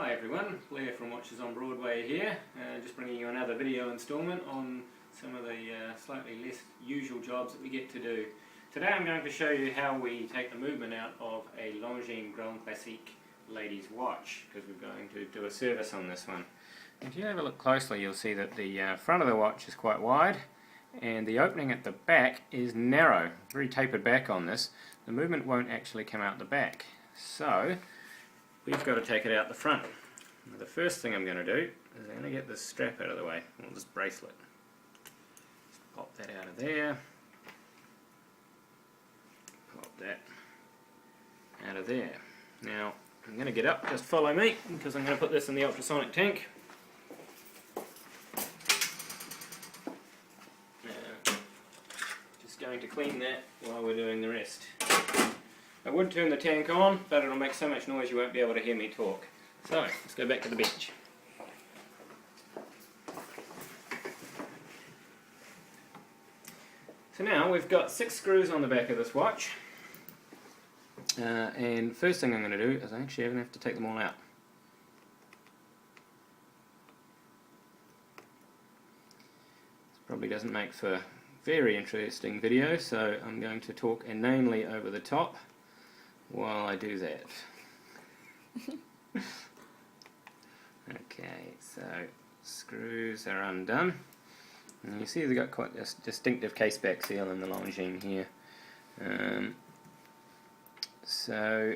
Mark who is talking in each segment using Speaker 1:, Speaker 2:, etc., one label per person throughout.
Speaker 1: Hi everyone, Blair from Watches on Broadway here, just bringing you another video instalment on some of the slightly less usual jobs that we get to do. Today I'm going to show you how we take the movement out of a Longines Grande Classique ladies watch, because we're going to do a service on this one. If you have a look closely, you'll see that the front of the watch is quite wide and the opening at the back is narrow, very tapered back on this. The movement won't actually come out the back, so we've got to take it out the front. Now, the first thing I'm going to do is I'm going to get this strap out of the way, or this bracelet. Just pop that out of there. Pop that out of there. Now I'm going to get up, just follow me, because I'm going to put this in the ultrasonic tank. Just going to clean that while we're doing the rest. I would turn the tank on, but it'll make so much noise you won't be able to hear me talk. So, let's go back to the bench. So now we've got 6 screws on the back of this watch. And first thing I'm going to do is I'm actually going to have to take them all out. This probably doesn't make for a very interesting video, so I'm going to talk inanely over the top while I do that. Okay, so screws are undone. And you see they've got quite a distinctive case back seal in the Longines here. So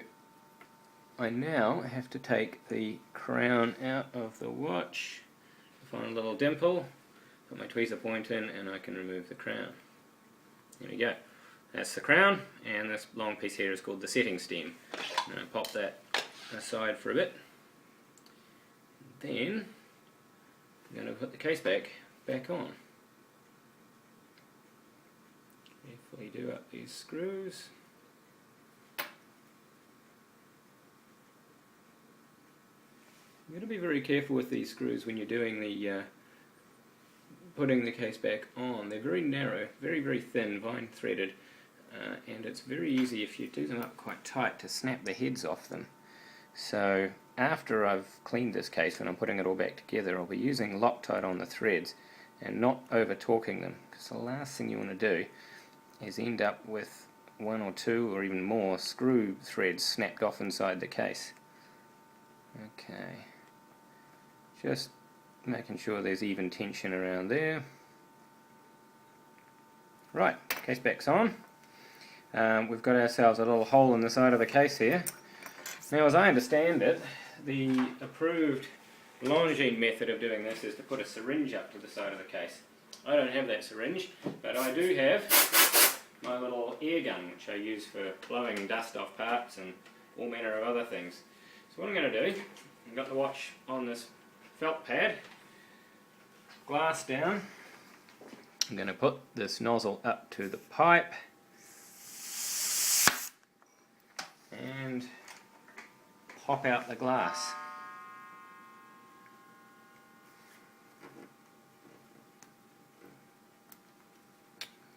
Speaker 1: I now have to take the crown out of the watch, find a little dimple, put my tweezer point in, and I can remove the crown. There we go. That's the crown, and this long piece here is called the setting stem. I'm going to pop that aside for a bit. Then I'm going to put the case back on. Carefully do up these screws. You've got to be very careful with these screws when you're doing the putting the case back on. They're very narrow, very thin, vine threaded. And it's very easy, if you do them up quite tight, to snap the heads off them. So after I've cleaned this case, when I'm putting it all back together, I'll be using Loctite on the threads and not over torquing them, because the last thing you want to do is end up with 1 or 2 or even more screw threads snapped off inside the case. Okay, just making sure there's even tension around there. Right, case back's on. We've got ourselves a little hole in the side of the case here. Now, as I understand it, the approved Longines method of doing this is to put a syringe up to the side of the case. I don't have that syringe, but I do have my little air gun, which I use for blowing dust off parts and all manner of other things. So what I'm going to do, I've got the watch on this felt pad, glass down. I'm going to put this nozzle up to the pipe and pop out the glass.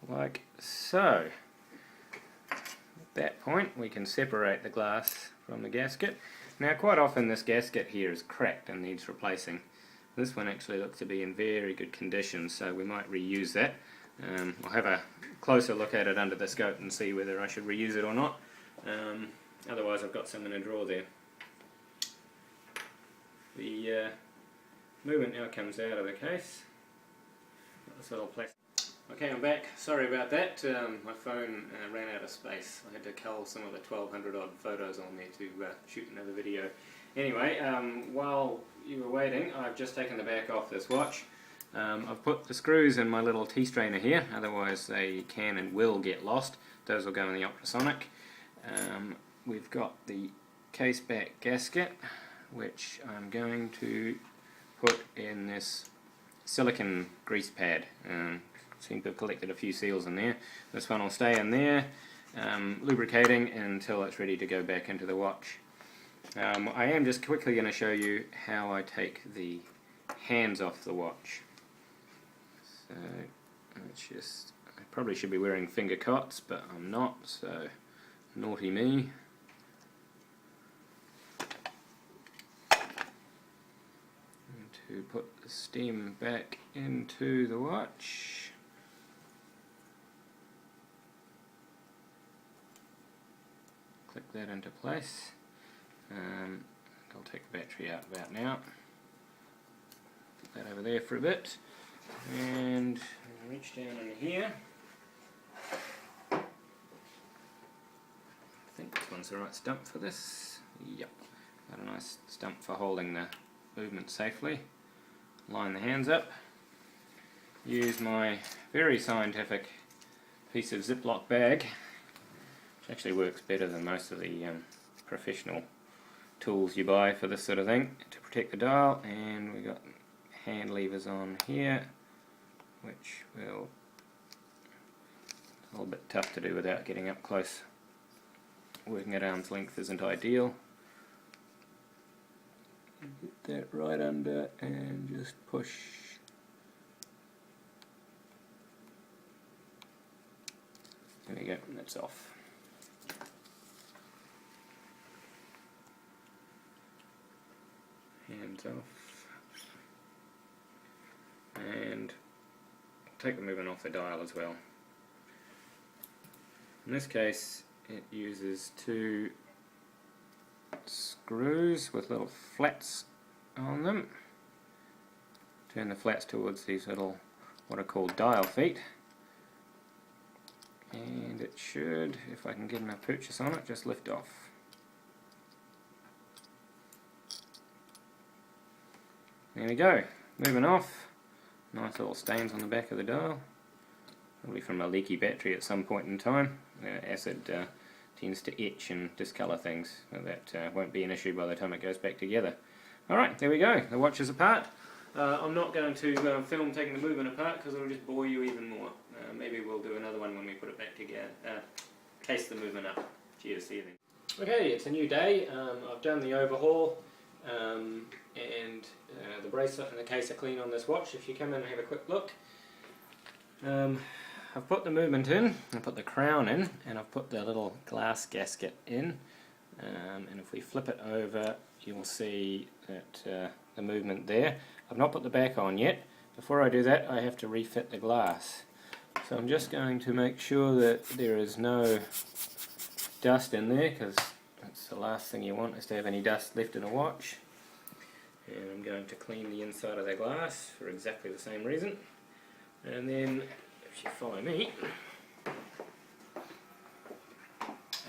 Speaker 1: Like so. At that point we can separate the glass from the gasket. Now, quite often this gasket here is cracked and needs replacing. This one actually looks to be in very good condition, so we might reuse that. I'll have a closer look at it under the scope and see whether I should reuse it or not. Otherwise I've got some in a drawer there. The movement now comes out of the case. Got this little plastic. Okay, I'm back. Sorry about that. My phone ran out of space. I had to cull some of the 1200 odd photos on there to shoot another video. Anyway, while you were waiting, I've just taken the back off this watch. I've put the screws in my little T-strainer here, otherwise they can and will get lost. Those will go in the ultrasonic. We've got the case back gasket, which I'm going to put in this silicone grease pad. Seem to have collected a few seals in there. This one will stay in there, lubricating until it's ready to go back into the watch. I am just quickly going to show you how I take the hands off the watch. So it's just, I probably should be wearing finger cots, but I'm not, so naughty me. to put the stem back into the watch. Click that into place. I'll take the battery out about now. Put that over there for a bit, and reach down in here. I think this one's the right stump for this. Yep, got a nice stump for holding the movement safely. Line the hands up. Use my very scientific piece of Ziploc bag, which actually works better than most of the professional tools you buy for this sort of thing, to protect the dial. And we got hand levers on here, which will a little bit tough to do without getting up close. Working at arm's length isn't ideal. Get that right under and just push. There we go, that's off. Hands off. And take the movement off the dial as well. In this case, it uses two screws with little flats on them. Turn the flats towards these little, what are called dial feet. And it should, if I can get enough purchase on it, just lift off. There we go, moving off. Nice little stains on the back of the dial. Probably from a leaky battery at some point in time. Acid tends to etch and discolour things, so that won't be an issue by the time it goes back together. Alright, there we go, the watch is apart. I'm not going to film taking the movement apart because it'll just bore you even more. Maybe we'll do another one when we put it back together, case the movement up. Cheers, see you then. Okay, it's a new day. I've done the overhaul, and the bracelet and the case are clean on this watch. If you come in and have a quick look. I've put the movement in, I've put the crown in, and I've put the little glass gasket in. And if we flip it over, you will see that the movement there. I've not put the back on yet. Before I do that, I have to refit the glass. So I'm just going to make sure that there is no dust in there, because that's the last thing you want, is to have any dust left in a watch. And I'm going to clean the inside of the glass for exactly the same reason. And then, if you follow me,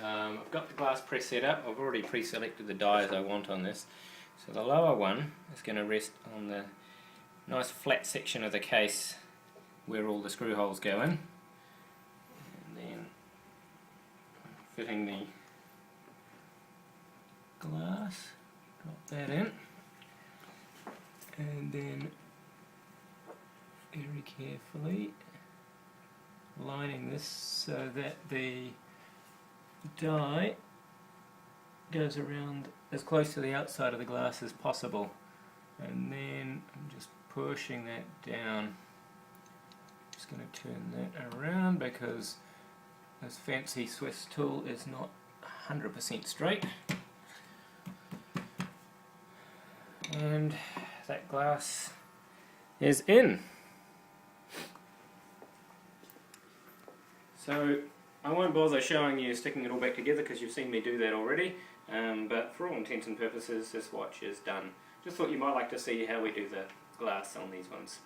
Speaker 1: I've got the glass press set up. I've already pre-selected the dies I want on this. So the lower one is going to rest on the nice flat section of the case where all the screw holes go in. And then fitting the glass, drop that in. And then very carefully lining this so that the die goes around as close to the outside of the glass as possible, and then I'm just pushing that down. Just going to turn that around because this fancy Swiss tool is not 100% straight, and that glass is in. So I won't bother showing you sticking it all back together because you've seen me do that already, but for all intents and purposes this watch is done. Just thought you might like to see how we do the glass on these ones.